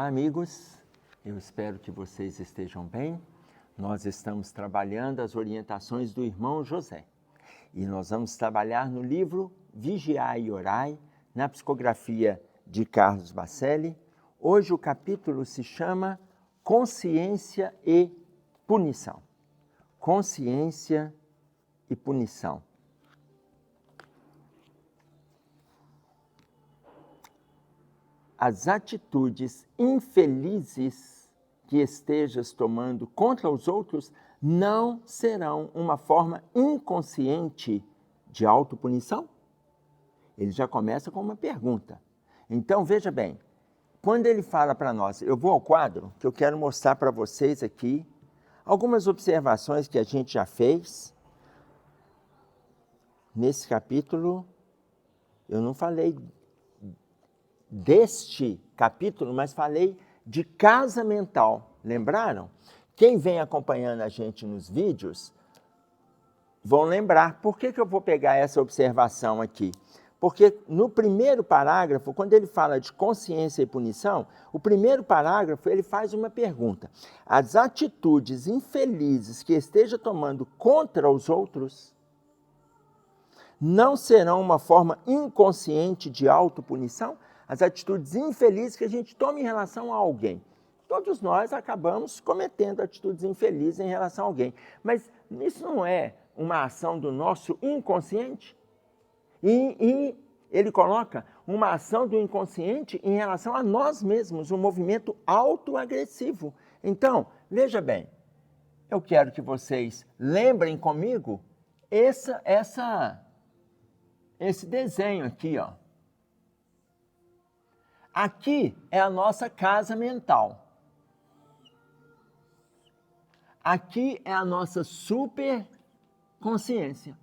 Olá, amigos. Eu espero que vocês estejam bem. Nós estamos trabalhando as orientações do irmão José. E nós vamos trabalhar no livro Vigiai e Orai, na psicografia de Carlos Bacelli. Hoje o capítulo se chama Consciência e Punição. Consciência e punição. As atitudes infelizes que estejas tomando contra os outros não serão uma forma inconsciente de autopunição? Ele já começa com uma pergunta. Então, veja bem, quando ele fala para nós, eu vou ao quadro, que eu quero mostrar para vocês aqui algumas observações que a gente já fez. Nesse capítulo, eu não falei deste capítulo, mas falei de casa mental. Lembraram? Quem vem acompanhando a gente nos vídeos vão lembrar. Por que eu vou pegar essa observação aqui? Porque no primeiro parágrafo, quando ele fala de consciência e punição, o primeiro parágrafo ele faz uma pergunta. As atitudes infelizes que esteja tomando contra os outros não serão uma forma inconsciente de autopunição? As atitudes infelizes que a gente toma em relação a alguém. Todos nós acabamos cometendo atitudes infelizes em relação a alguém. Mas isso não é uma ação do nosso inconsciente? E ele coloca uma ação do inconsciente em relação a nós mesmos, um movimento autoagressivo. Então, veja bem, eu quero que vocês lembrem comigo esse desenho aqui, ó. Aqui é a nossa casa mental. Aqui é a nossa superconsciência.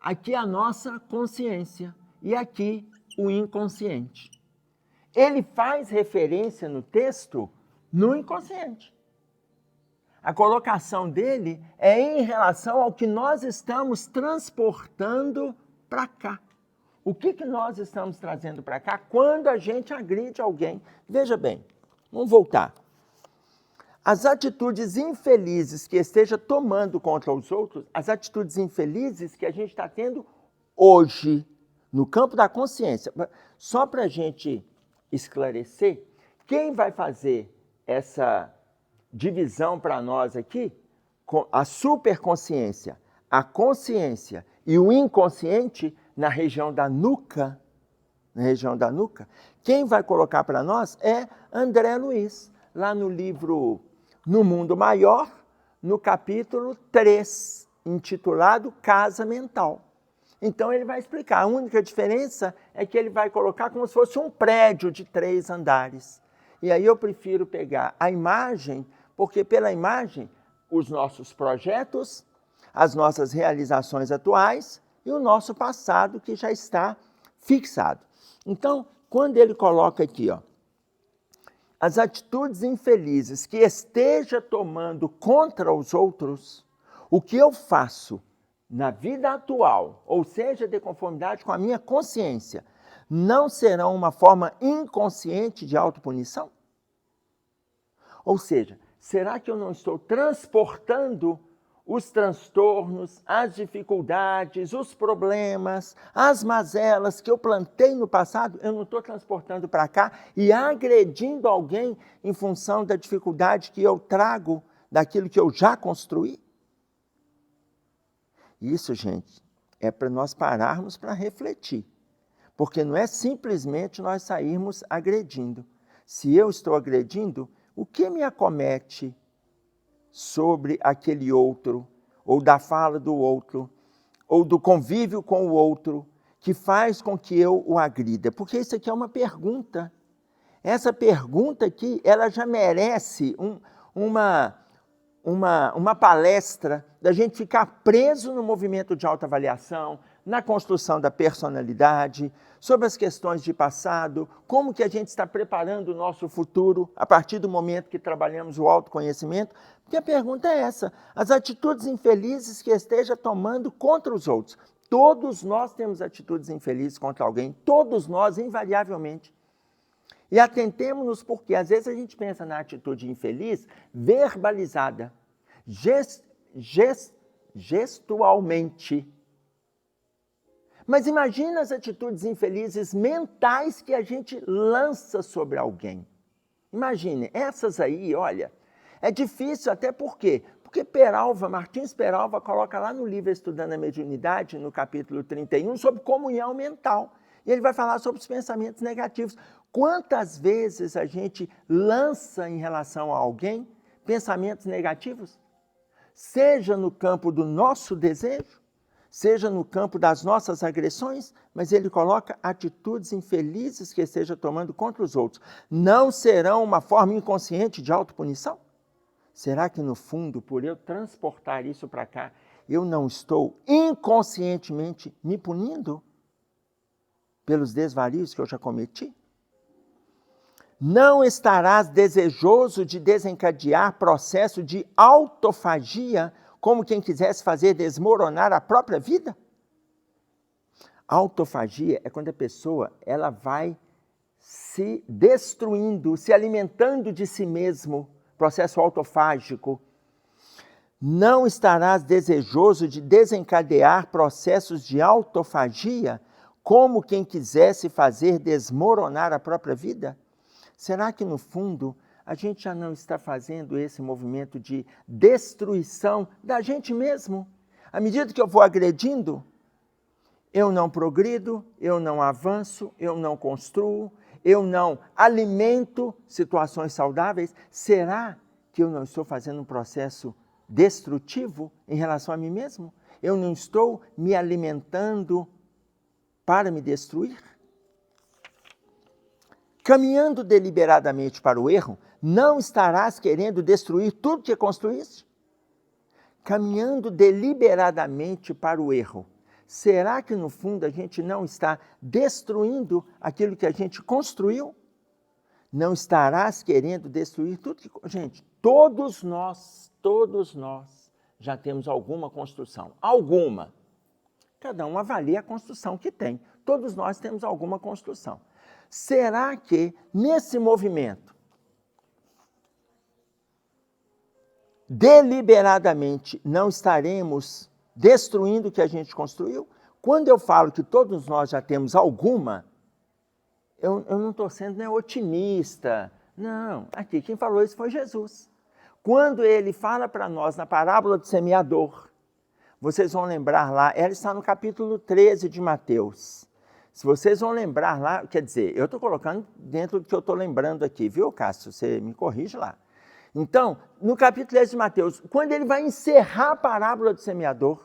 Aqui é a nossa consciência. E aqui o inconsciente. Ele faz referência no texto no inconsciente. A colocação dele é em relação ao que nós estamos transportando para cá. O que nós estamos trazendo para cá quando a gente agride alguém? Veja bem, vamos voltar. As atitudes infelizes que esteja tomando contra os outros, as atitudes infelizes que a gente está tendo hoje, no campo da consciência. Só para a gente esclarecer, quem vai fazer essa divisão para nós aqui, a superconsciência, a consciência e o inconsciente, na região da nuca, quem vai colocar para nós é André Luiz, lá no livro No Mundo Maior, no capítulo 3, intitulado Casa Mental. Então ele vai explicar, a única diferença é que ele vai colocar como se fosse um prédio de 3 andares. E aí eu prefiro pegar a imagem, porque pela imagem, os nossos projetos, as nossas realizações atuais, e o nosso passado que já está fixado. Então, quando ele coloca aqui, ó, as atitudes infelizes que esteja tomando contra os outros, o que eu faço na vida atual, ou seja, de conformidade com a minha consciência, não serão uma forma inconsciente de autopunição? Ou seja, será que eu não estou transportando os transtornos, as dificuldades, os problemas, as mazelas que eu plantei no passado, eu não estou transportando para cá e agredindo alguém em função da dificuldade que eu trago daquilo que eu já construí? Isso, gente, é para nós pararmos para refletir. Porque não é simplesmente nós sairmos agredindo. Se eu estou agredindo, o que me acomete sobre aquele outro, ou da fala do outro, ou do convívio com o outro, que faz com que eu o agrida? Porque isso aqui é uma pergunta. Essa pergunta aqui, ela já merece uma palestra da gente ficar preso no movimento de autoavaliação, na construção da personalidade, sobre as questões de passado, como que a gente está preparando o nosso futuro a partir do momento que trabalhamos o autoconhecimento. Porque a pergunta é essa, as atitudes infelizes que esteja tomando contra os outros. Todos nós temos atitudes infelizes contra alguém, todos nós, invariavelmente. E atentemos-nos porque às vezes a gente pensa na atitude infeliz verbalizada, gestualmente. Mas imagina as atitudes infelizes mentais que a gente lança sobre alguém. Imagine, essas aí, olha, é difícil até por quê? Porque Martins Peralva coloca lá no livro Estudando a Mediunidade, no capítulo 31, sobre comunhão mental. E ele vai falar sobre os pensamentos negativos. Quantas vezes a gente lança em relação a alguém pensamentos negativos? Seja no campo do nosso desejo, seja no campo das nossas agressões, mas ele coloca atitudes infelizes que esteja tomando contra os outros. Não serão uma forma inconsciente de autopunição? Será que, no fundo, por eu transportar isso para cá, eu não estou inconscientemente me punindo pelos desvarios que eu já cometi? Não estarás desejoso de desencadear processo de autofagia, como quem quisesse fazer desmoronar a própria vida? Autofagia é quando a pessoa ela vai se destruindo, se alimentando de si mesmo, processo autofágico. Não estarás desejoso de desencadear processos de autofagia, como quem quisesse fazer desmoronar a própria vida? Será que, no fundo, a gente já não está fazendo esse movimento de destruição da gente mesmo? À medida que eu vou agredindo, eu não progrido, eu não avanço, eu não construo, eu não alimento situações saudáveis. Será que eu não estou fazendo um processo destrutivo em relação a mim mesmo? Eu não estou me alimentando para me destruir? Caminhando deliberadamente para o erro, não estarás querendo destruir tudo que construíste? Caminhando deliberadamente para o erro, será que no fundo a gente não está destruindo aquilo que a gente construiu? Não estarás querendo destruir tudo que... Gente, todos nós já temos alguma construção. Alguma. Cada um avalia a construção que tem. Todos nós temos alguma construção. Será que, nesse movimento, deliberadamente não estaremos destruindo o que a gente construiu? Quando eu falo que todos nós já temos alguma, eu não estou sendo otimista. Não, aqui quem falou isso foi Jesus. Quando ele fala para nós na parábola do semeador, vocês vão lembrar lá, ela está no capítulo 13 de Mateus. Se vocês vão lembrar lá, quer dizer, eu estou colocando dentro do que eu estou lembrando aqui, viu, Cássio? Você me corrige lá. Então, no capítulo 13 de Mateus, quando ele vai encerrar a parábola do semeador,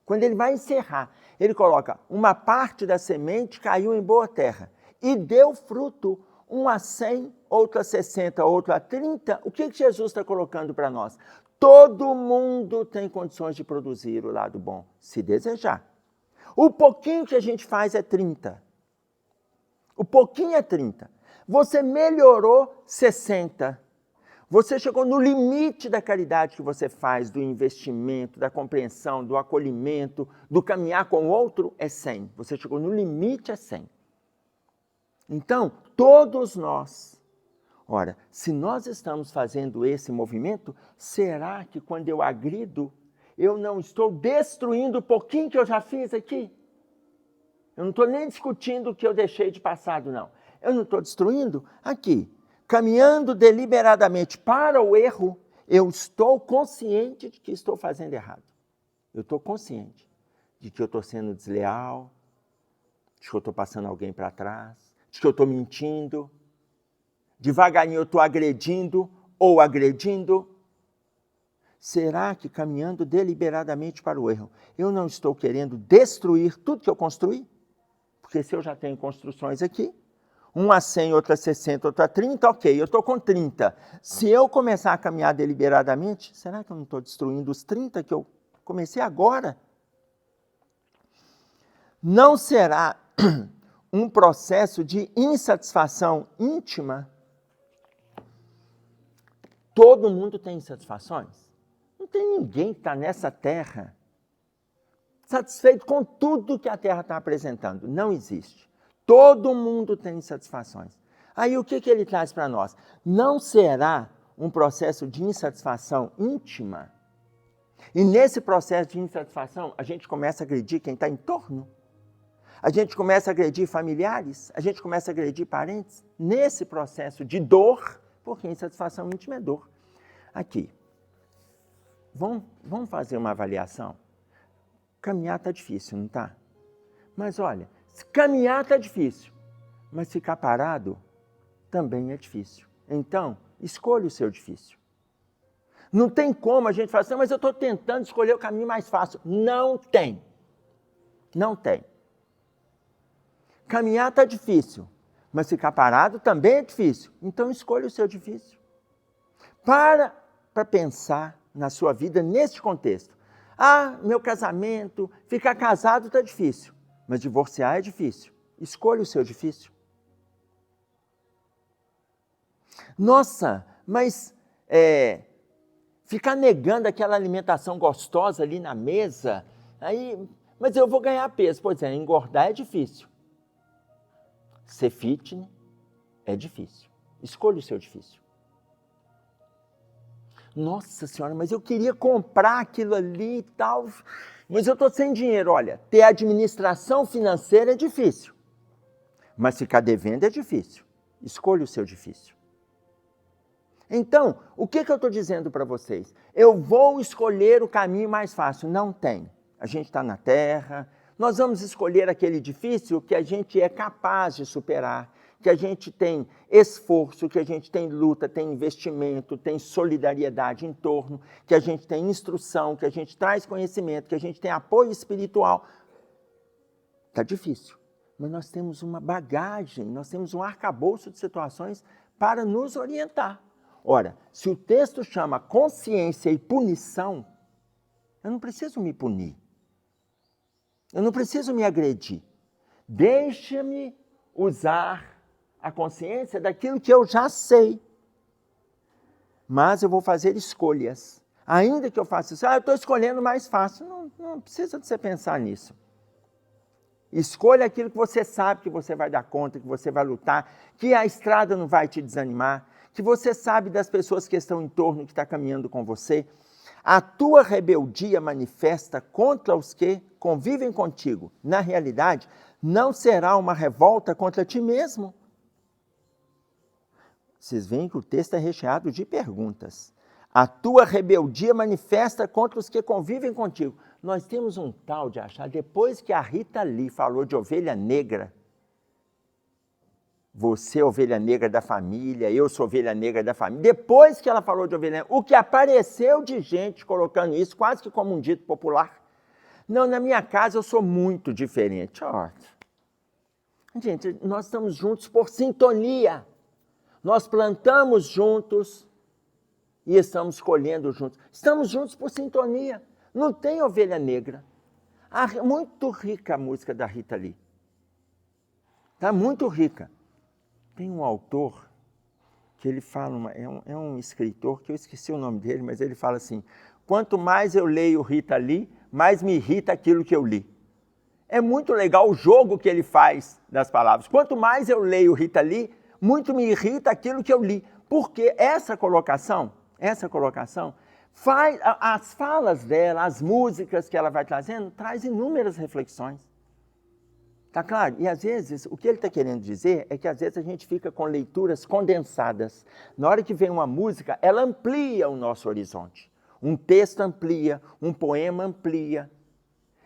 quando ele vai encerrar, ele coloca, uma parte da semente caiu em boa terra e deu fruto, um a 100, outro a 60, outro a 30. O que Jesus está colocando para nós? Todo mundo tem condições de produzir o lado bom, se desejar. O pouquinho que a gente faz é 30. O pouquinho é 30. Você melhorou 60. Você chegou no limite da caridade que você faz, do investimento, da compreensão, do acolhimento, do caminhar com o outro, é 100. Você chegou no limite, é 100. Então, todos nós, ora, se nós estamos fazendo esse movimento, será que quando eu agrido, eu não estou destruindo o pouquinho que eu já fiz aqui? Eu não estou nem discutindo o que eu deixei de passado, não. Eu não estou destruindo aqui. Caminhando deliberadamente para o erro, eu estou consciente de que estou fazendo errado. Eu estou consciente de que eu estou sendo desleal, de que eu estou passando alguém para trás, de que eu estou mentindo. Devagarinho eu estou agredindo ou agredindo. Será que caminhando deliberadamente para o erro, eu não estou querendo destruir tudo que eu construí? Porque se eu já tenho construções aqui, um a 100, outro a 60, outro a 30, ok, eu estou com 30. Se eu começar a caminhar deliberadamente, será que eu não estou destruindo os 30 que eu comecei agora? Não será um processo de insatisfação íntima? Todo mundo tem insatisfações? Não tem ninguém que está nessa terra satisfeito com tudo que a terra está apresentando. Não existe. Todo mundo tem insatisfações. Aí o que ele traz para nós? Não será um processo de insatisfação íntima? E nesse processo de insatisfação, a gente começa a agredir quem está em torno? A gente começa a agredir familiares? A gente começa a agredir parentes? Nesse processo de dor, porque insatisfação íntima é dor. Aqui, vamos fazer uma avaliação? Caminhar está difícil, não está? Mas olha, caminhar está difícil, mas ficar parado também é difícil. Então, escolha o seu difícil. Não tem como a gente falar assim, mas eu estou tentando escolher o caminho mais fácil. Não tem. Não tem. Caminhar está difícil, mas ficar parado também é difícil. Então, escolha o seu difícil. Para pensar na sua vida neste contexto. Ah, meu casamento, ficar casado está difícil, mas divorciar é difícil. Escolha o seu difícil. Nossa, mas ficar negando aquela alimentação gostosa ali na mesa, mas eu vou ganhar peso. Pois é, engordar é difícil. Ser fitness é difícil. Escolha o seu difícil. Nossa Senhora, mas eu queria comprar aquilo ali e tal, mas eu estou sem dinheiro. Olha, ter administração financeira é difícil, mas ficar devendo é difícil. Escolha o seu difícil. Então, o que eu estou dizendo para vocês? Eu vou escolher o caminho mais fácil. Não tem. A gente está na Terra, nós vamos escolher aquele difícil que a gente é capaz de superar, que a gente tem esforço, que a gente tem luta, tem investimento, tem solidariedade em torno, que a gente tem instrução, que a gente traz conhecimento, que a gente tem apoio espiritual. Está difícil, mas nós temos uma bagagem, nós temos um arcabouço de situações para nos orientar. Ora, se o texto chama consciência e punição, eu não preciso me punir. Eu não preciso me agredir. Deixa-me usar a consciência daquilo que eu já sei. Mas eu vou fazer escolhas. Ainda que eu faça isso, eu estou escolhendo mais fácil. Não precisa de você pensar nisso. Escolha aquilo que você sabe que você vai dar conta, que você vai lutar, que a estrada não vai te desanimar, que você sabe das pessoas que estão em torno, que estão caminhando com você. A tua rebeldia manifesta contra os que convivem contigo. Na realidade, não será uma revolta contra ti mesmo. Vocês veem que o texto é recheado de perguntas. A tua rebeldia manifesta contra os que convivem contigo. Nós temos um tal de achar, depois que a Rita Lee falou de ovelha negra, você é ovelha negra da família, eu sou ovelha negra da família. Depois que ela falou de ovelha negra, o que apareceu de gente colocando isso quase que como um dito popular. Não, na minha casa eu sou muito diferente. Gente, nós estamos juntos por sintonia. Nós plantamos juntos e estamos colhendo juntos. Estamos juntos por sintonia. Não tem ovelha negra. Muito rica a música da Rita Lee. Está muito rica. Tem um autor que ele fala, é um escritor, que eu esqueci o nome dele, mas ele fala assim, quanto mais eu leio Rita Lee, mais me irrita aquilo que eu li. É muito legal o jogo que ele faz das palavras. Quanto mais eu leio Rita Lee, muito me irrita aquilo que eu li. Porque essa colocação faz, as falas dela, as músicas que ela vai trazendo, traz inúmeras reflexões. Tá claro? E às vezes, o que ele está querendo dizer é que às vezes a gente fica com leituras condensadas. Na hora que vem uma música, ela amplia o nosso horizonte. Um texto amplia, um poema amplia.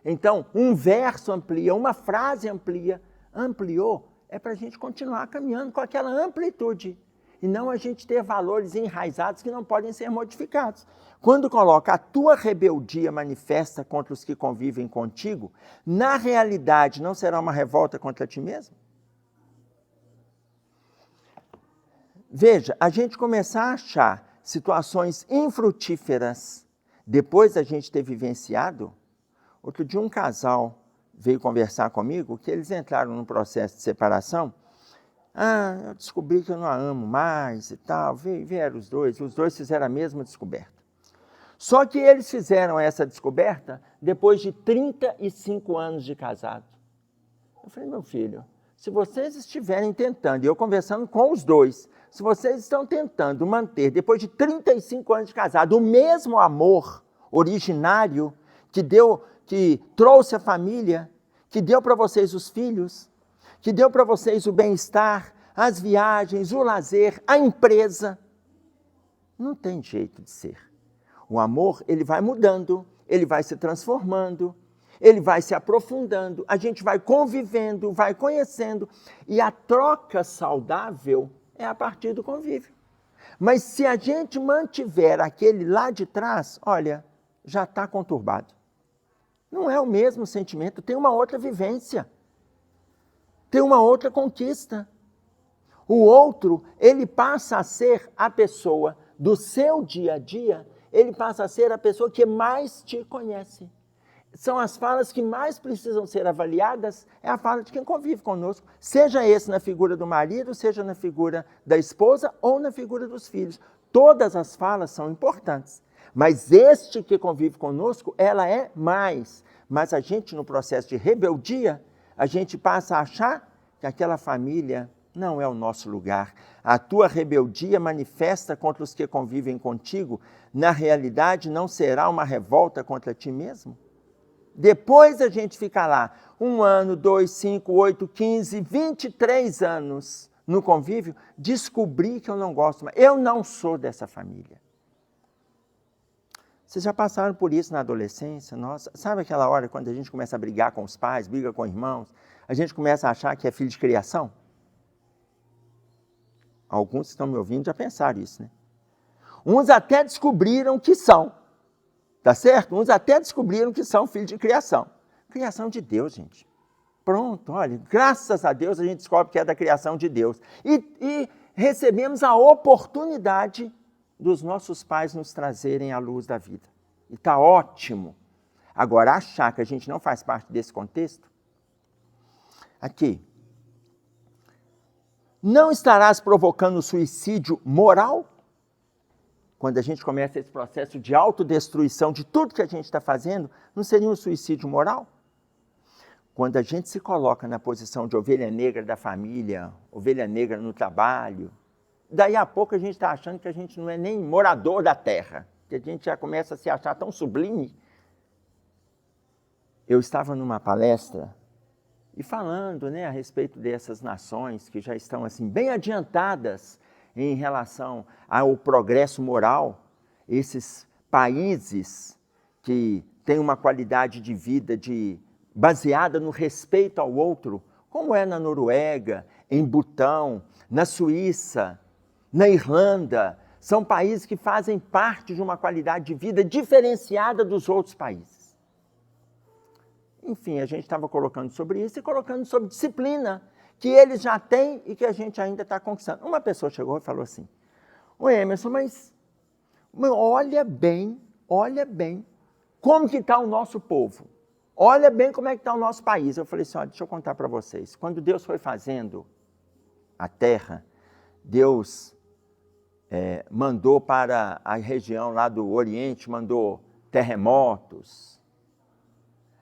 Então, um verso amplia, uma frase amplia. Ampliou, é para a gente continuar caminhando com aquela amplitude. E não a gente ter valores enraizados que não podem ser modificados. Quando coloca a tua rebeldia manifesta contra os que convivem contigo, na realidade não será uma revolta contra ti mesmo? Veja, a gente começar a achar situações infrutíferas depois da gente ter vivenciado. Outro dia um casal veio conversar comigo que eles entraram num processo de separação. Eu descobri que eu não a amo mais e tal. Vieram os dois fizeram a mesma descoberta. Só que eles fizeram essa descoberta depois de 35 anos de casado. Eu falei, meu filho, Se vocês estiverem tentando, e eu conversando com os dois, se vocês estão tentando manter, depois de 35 anos de casado, o mesmo amor originário que trouxe a família, que deu para vocês os filhos, que deu para vocês o bem-estar, as viagens, o lazer, a empresa, não tem jeito de ser. O amor, ele vai mudando, ele vai se transformando, ele vai se aprofundando, a gente vai convivendo, vai conhecendo, e a troca saudável é a partir do convívio. Mas se a gente mantiver aquele lá de trás, olha, já está conturbado. Não é o mesmo sentimento, tem uma outra vivência, tem uma outra conquista. O outro, ele passa a ser a pessoa do seu dia a dia, ele passa a ser a pessoa que mais te conhece. São as falas que mais precisam ser avaliadas, é a fala de quem convive conosco, seja esse na figura do marido, seja na figura da esposa ou na figura dos filhos. Todas as falas são importantes, mas este que convive conosco, ela é mais. Mas a gente, no processo de rebeldia, a gente passa a achar que aquela família não é o nosso lugar. A tua rebeldia manifesta contra os que convivem contigo, na realidade não será uma revolta contra ti mesmo? Depois a gente fica lá 1 ano, 2, 5, 8, 15, 23 anos no convívio, descobri que eu não gosto mais. Eu não sou dessa família. Vocês já passaram por isso na adolescência? Nossa, sabe aquela hora quando a gente começa a brigar com os pais, briga com irmãos, a gente começa a achar que é filho de criação? Alguns que estão me ouvindo já pensaram isso, né? Uns até descobriram que são. Tá certo? Uns até descobriram que são filhos de criação. Criação de Deus, gente. Pronto, olha, graças a Deus a gente descobre que é da criação de Deus. E recebemos a oportunidade dos nossos pais nos trazerem à luz da vida. E está ótimo. Agora, achar que a gente não faz parte desse contexto? Aqui. Não estarás provocando suicídio moral? Quando a gente começa esse processo de autodestruição de tudo que a gente está fazendo, não seria um suicídio moral? Quando a gente se coloca na posição de ovelha negra da família, ovelha negra no trabalho, daí a pouco a gente está achando que a gente não é nem morador da terra, que a gente já começa a se achar tão sublime. Eu estava numa palestra e falando, né, a respeito dessas nações que já estão assim, bem adiantadas em relação ao progresso moral, esses países que têm uma qualidade de vida baseada no respeito ao outro, como é na Noruega, em Butão, na Suíça, na Irlanda, são países que fazem parte de uma qualidade de vida diferenciada dos outros países. Enfim, a gente estava colocando sobre isso e colocando sobre disciplina, que eles já têm e que a gente ainda está conquistando. Uma pessoa chegou e falou assim, ô Emerson, mas olha bem como que está o nosso povo. Olha bem como é que está o nosso país. Eu falei assim, olha, deixa eu contar para vocês. Quando Deus foi fazendo a terra, Deus mandou para a região lá do Oriente, mandou terremotos.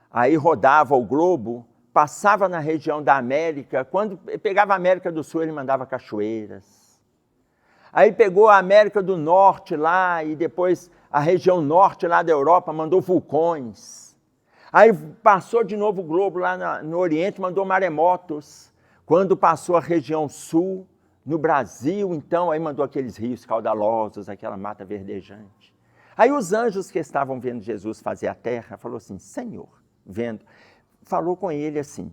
Aí rodava o globo, passava na região da América, quando pegava a América do Sul, ele mandava cachoeiras. Aí pegou a América do Norte lá, e depois a região norte lá da Europa, mandou vulcões. Aí passou de novo o globo lá no Oriente, mandou maremotos. Quando passou a região sul, no Brasil, então, aí mandou aqueles rios caudalosos, aquela mata verdejante. Aí os anjos que estavam vendo Jesus fazer a terra, falou assim, Senhor, falou com ele assim,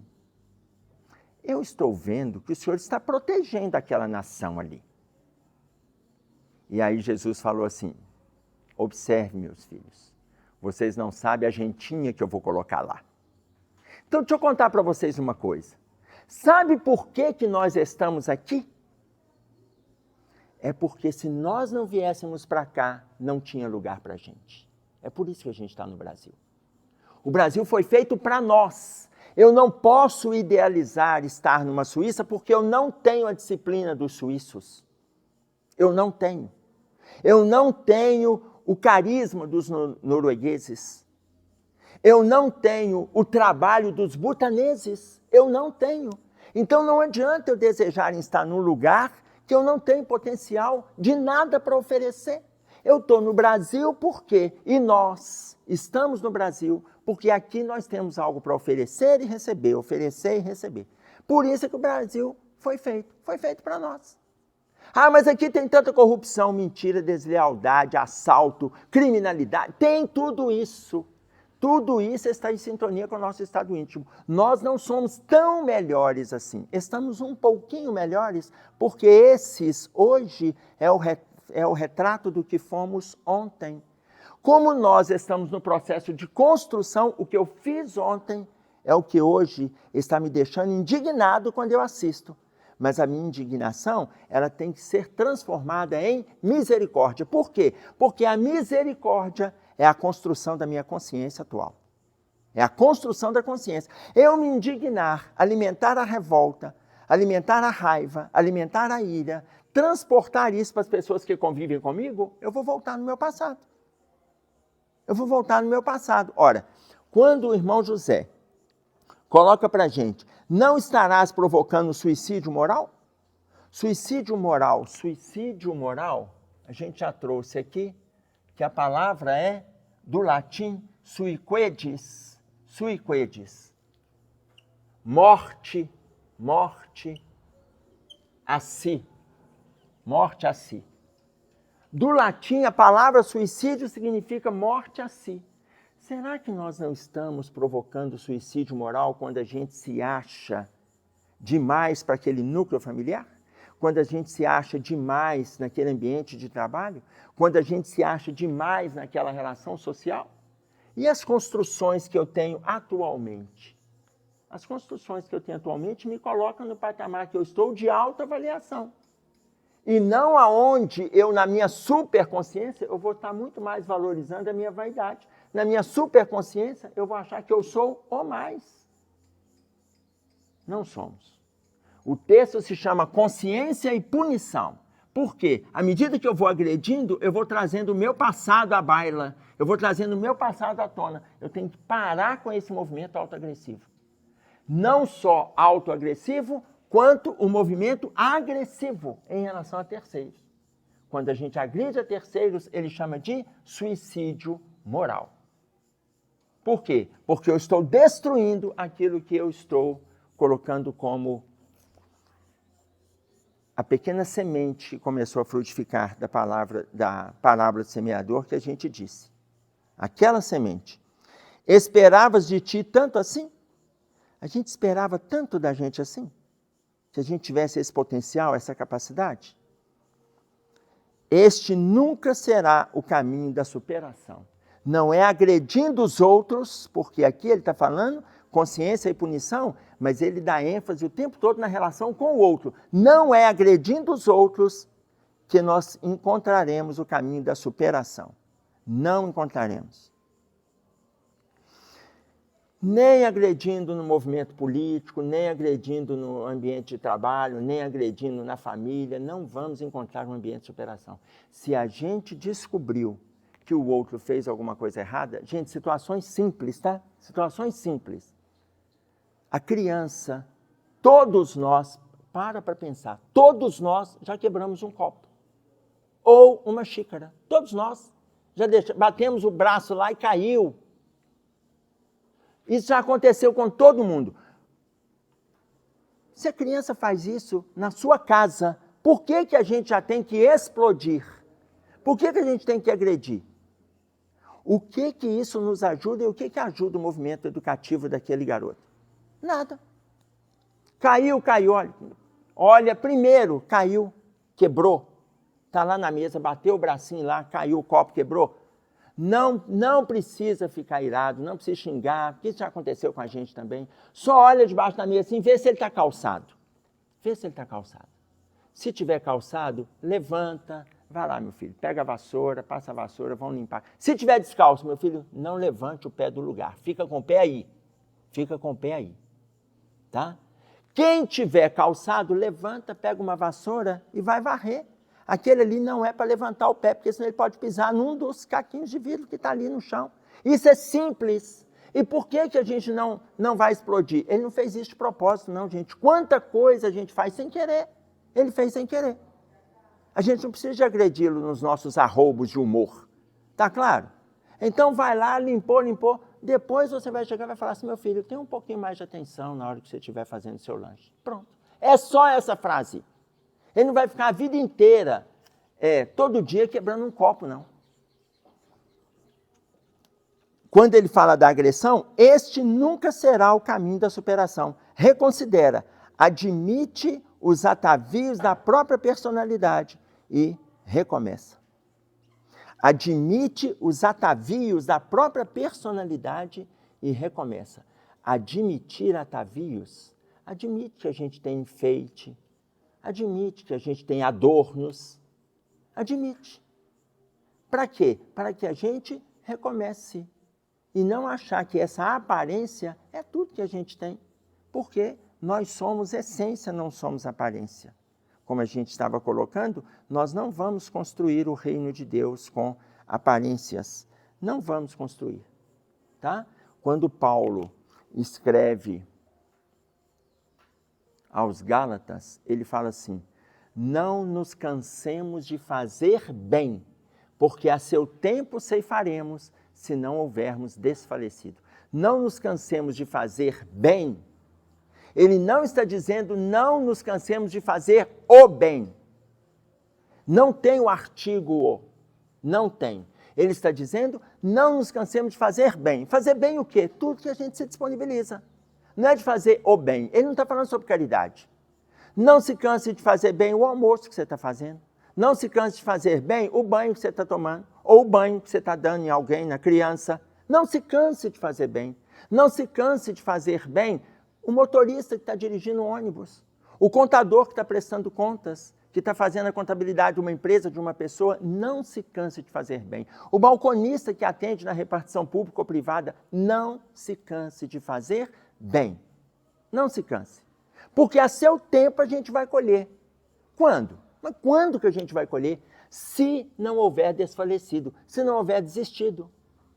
eu estou vendo que o Senhor está protegendo aquela nação ali. E aí Jesus falou assim, observe, meus filhos, vocês não sabem a gentinha que eu vou colocar lá. Então, deixa eu contar para vocês uma coisa. Sabe por que nós estamos aqui? É porque se nós não viéssemos para cá, não tinha lugar para a gente. É por isso que a gente está no Brasil. O Brasil foi feito para nós. Eu não posso idealizar estar numa Suíça porque eu não tenho a disciplina dos suíços. Eu não tenho. Eu não tenho o carisma dos noruegueses. Eu não tenho o trabalho dos butaneses. Eu não tenho. Então não adianta eu desejar estar num lugar que eu não tenho potencial de nada para oferecer. Eu estou no Brasil por quê? E nós estamos no Brasil porque aqui nós temos algo para oferecer e receber, oferecer e receber. Por isso é que o Brasil foi feito para nós. Ah, mas aqui tem tanta corrupção, mentira, deslealdade, assalto, criminalidade, tem tudo isso. Tudo isso está em sintonia com o nosso estado íntimo. Nós não somos tão melhores assim. Estamos um pouquinho melhores porque esses hoje é o retrato do que fomos ontem. Como nós estamos no processo de construção, o que eu fiz ontem é o que hoje está me deixando indignado quando eu assisto. Mas a minha indignação, ela tem que ser transformada em misericórdia. Por quê? Porque a misericórdia é a construção da minha consciência atual. É a construção da consciência. Eu me indignar, alimentar a revolta, alimentar a raiva, alimentar a ira, transportar isso para as pessoas que convivem comigo, eu vou voltar no meu passado. Eu vou voltar no meu passado. Ora, quando o irmão José coloca para a gente, não estarás provocando suicídio moral? Suicídio moral, a gente já trouxe aqui, que a palavra é do latim sui quaedis, morte a si, morte a si. Do latim, a palavra suicídio significa morte a si. Será que nós não estamos provocando suicídio moral quando a gente se acha demais para aquele núcleo familiar? Quando a gente se acha demais naquele ambiente de trabalho? Quando a gente se acha demais naquela relação social? E as construções que eu tenho atualmente? As construções que eu tenho atualmente me colocam no patamar que eu estou de autoavaliação. E não aonde eu, na minha superconsciência, eu vou estar muito mais valorizando a minha vaidade. Na minha superconsciência, eu vou achar que eu sou o mais. Não somos. O texto se chama consciência e punição. Por quê? À medida que eu vou agredindo, eu vou trazendo o meu passado à baila. Eu vou trazendo o meu passado à tona. Eu tenho que parar com esse movimento autoagressivo. Não só autoagressivo, quanto o movimento agressivo em relação a terceiros. Quando a gente agride a terceiros, ele chama de suicídio moral. Por quê? Porque eu estou destruindo aquilo que eu estou colocando como a pequena semente que começou a frutificar da parábola do semeador que a gente disse. Aquela semente. Esperavas de ti tanto assim? A gente esperava tanto da gente assim? Se a gente tivesse esse potencial, essa capacidade? Este nunca será o caminho da superação. Não é agredindo os outros, porque aqui ele está falando consciência e punição, mas ele dá ênfase o tempo todo na relação com o outro. Não é agredindo os outros que nós encontraremos o caminho da superação. Não encontraremos. Nem agredindo no movimento político, nem agredindo no ambiente de trabalho, nem agredindo na família, não vamos encontrar um ambiente de superação. Se a gente descobriu que o outro fez alguma coisa errada, gente, situações simples, tá? Situações simples. A criança, todos nós, para pensar, todos nós já quebramos um copo. Ou uma xícara. Todos nós já batemos o braço lá e caiu. Isso já aconteceu com todo mundo. Se a criança faz isso na sua casa, por que que a gente já tem que explodir? Por que que a gente tem que agredir? O que que isso nos ajuda e o que que ajuda o movimento educativo daquele garoto? Nada. Caiu, olha, primeiro caiu, quebrou. Está lá na mesa, bateu o bracinho lá, caiu o copo, quebrou. Não precisa ficar irado, não precisa xingar, porque isso já aconteceu com a gente também. Só olha debaixo da mesa assim, vê se ele está calçado. Vê se ele está calçado. Se tiver calçado, levanta, vai lá, meu filho, pega a vassoura, passa a vassoura, vão limpar. Se tiver descalço, meu filho, não levante o pé do lugar, fica com o pé aí. Fica com o pé aí, tá? Quem tiver calçado, levanta, pega uma vassoura e vai varrer. Aquele ali não é para levantar o pé, porque senão ele pode pisar num dos caquinhos de vidro que está ali no chão. Isso é simples. E por que a gente não vai explodir? Ele não fez isso de propósito, não, gente. Quanta coisa a gente faz sem querer. Ele fez sem querer. A gente não precisa de agredi-lo nos nossos arroubos de humor. Tá claro? Então vai lá, limpou. Depois você vai chegar e vai falar assim, meu filho, tem um pouquinho mais de atenção na hora que você estiver fazendo seu lanche. Pronto. É só essa frase. Ele não vai ficar a vida inteira, todo dia, quebrando um copo, não. Quando ele fala da agressão, este nunca será o caminho da superação. Reconsidera, admite os atavios da própria personalidade e recomeça. Admite os atavios da própria personalidade e recomeça. Admitir atavios, admite que a gente tem enfeite, admite que a gente tem adornos, admite. Para quê? Para que a gente recomece. E não achar que essa aparência é tudo que a gente tem. Porque nós somos essência, não somos aparência. Como a gente estava colocando, nós não vamos construir o reino de Deus com aparências. Não vamos construir. Tá? Quando Paulo escreve aos Gálatas, ele fala assim, não nos cansemos de fazer bem, porque a seu tempo ceifaremos, se não houvermos desfalecido. Não nos cansemos de fazer bem. Ele não está dizendo não nos cansemos de fazer o bem. Não tem o artigo o. Não tem. Ele está dizendo não nos cansemos de fazer bem. Fazer bem o quê? Tudo que a gente se disponibiliza. Não é de fazer o bem. Ele não está falando sobre caridade. Não se canse de fazer bem o almoço que você está fazendo. Não se canse de fazer bem o banho que você está tomando, ou o banho que você está dando em alguém, na criança. Não se canse de fazer bem. Não se canse de fazer bem o motorista que está dirigindo o ônibus, o contador que está prestando contas, que está fazendo a contabilidade de uma empresa, de uma pessoa. Não se canse de fazer bem. O balconista que atende na repartição pública ou privada, não se canse de fazer bem. Não se canse. Porque a seu tempo a gente vai colher. Quando? Mas quando que a gente vai colher? Se não houver desfalecido, se não houver desistido,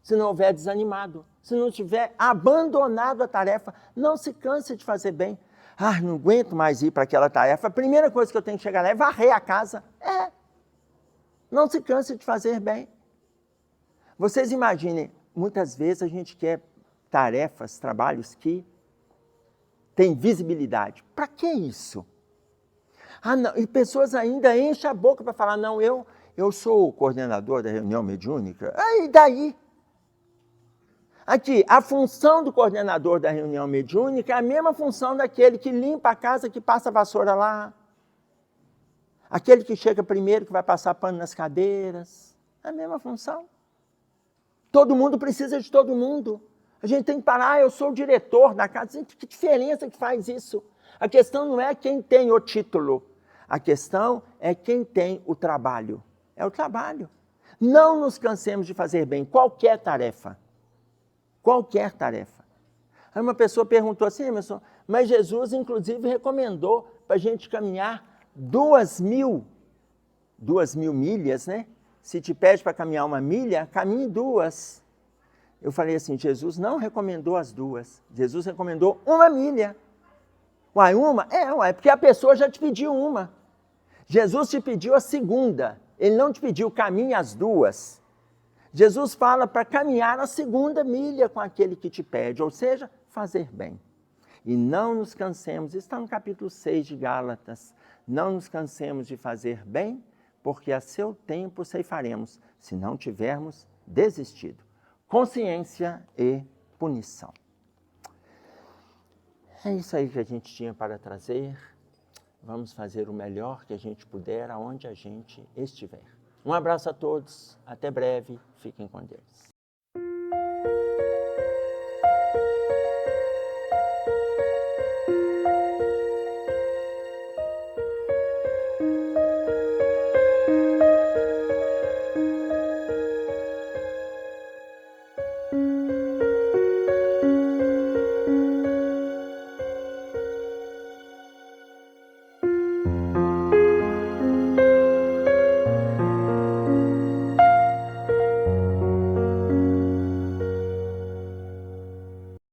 se não houver desanimado, se não tiver abandonado a tarefa. Não se canse de fazer bem. Ah, não aguento mais ir para aquela tarefa. A primeira coisa que eu tenho que chegar lá é varrer a casa. Não se canse de fazer bem. Vocês imaginem, muitas vezes a gente quer tarefas, trabalhos que têm visibilidade. Para que isso? Não. E pessoas ainda enchem a boca para falar, não, eu sou o coordenador da reunião mediúnica. E daí? Aqui, a função do coordenador da reunião mediúnica é a mesma função daquele que limpa a casa, que passa a vassoura lá. Aquele que chega primeiro, que vai passar pano nas cadeiras. É a mesma função. Todo mundo precisa de todo mundo. A gente tem que parar, eu sou o diretor da casa. Que diferença que faz isso? A questão não é quem tem o título. A questão é quem tem o trabalho. É o trabalho. Não nos cansemos de fazer bem qualquer tarefa. Qualquer tarefa. Aí uma pessoa perguntou assim, mas Jesus, inclusive, recomendou para a gente caminhar 2.000 milhas, né? Se te pede para caminhar 1 milha, caminhe 2. Eu falei assim, Jesus não recomendou as 2. Jesus recomendou 1 milha. Uma? Porque a pessoa já te pediu uma. Jesus te pediu a segunda. Ele não te pediu caminhe as 2. Jesus fala para caminhar a 2ª milha com aquele que te pede, ou seja, fazer bem. E não nos cansemos, está no capítulo 6 de Gálatas, não nos cansemos de fazer bem, porque a seu tempo ceifaremos, se não tivermos desistido. Consciência e punição. É isso aí que a gente tinha para trazer. Vamos fazer o melhor que a gente puder, aonde a gente estiver. Um abraço a todos, até breve, fiquem com Deus.